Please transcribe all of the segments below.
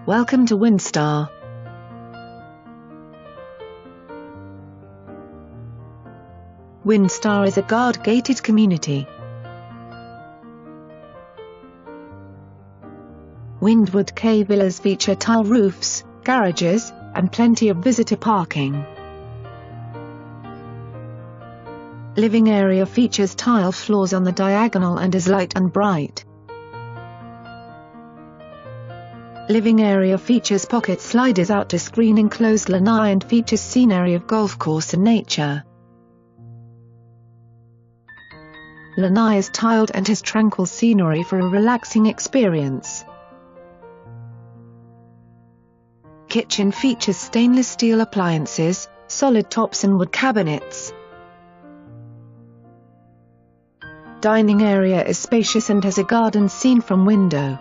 Welcome to WINDSTAR. WINDSTAR is a guard-gated community. Windwood K villas feature tile roofs, garages, and plenty of visitor parking. Living area features tile floors on the diagonal and is light and bright. Living area features pocket sliders out to screen enclosed lanai and features scenery of golf course and nature. Lanai is tiled and has tranquil scenery for a relaxing experience. Kitchen features stainless steel appliances, solid tops and wood cabinets. Dining area is spacious and has a garden seen from window.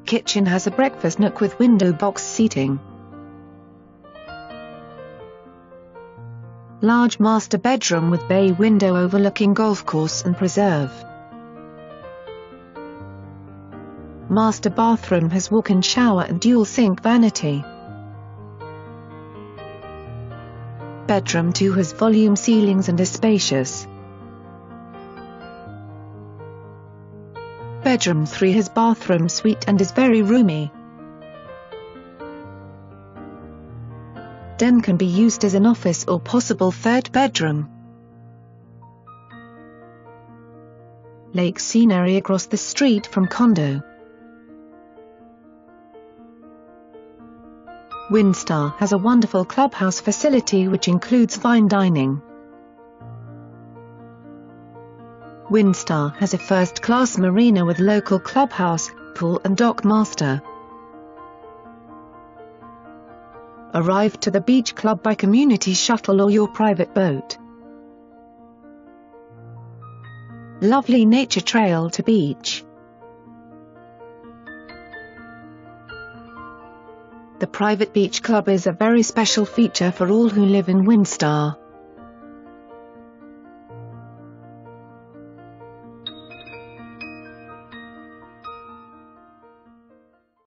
Kitchen has a breakfast nook with window box seating. Large master bedroom with bay window overlooking golf course and preserve. Master bathroom has walk-in shower and dual sink vanity. Bedroom 2 has volume ceilings and is spacious. Bedroom 3 has bathroom suite and is very roomy. Den can be used as an office or possible third bedroom. Lake scenery across the street from condo. WINDSTAR has a wonderful clubhouse facility which includes fine dining. WINDSTAR has a first-class marina with local clubhouse, pool and dock master. Arrive to the beach club by community shuttle or your private boat. Lovely nature trail to beach. The private beach club is a very special feature for all who live in WINDSTAR.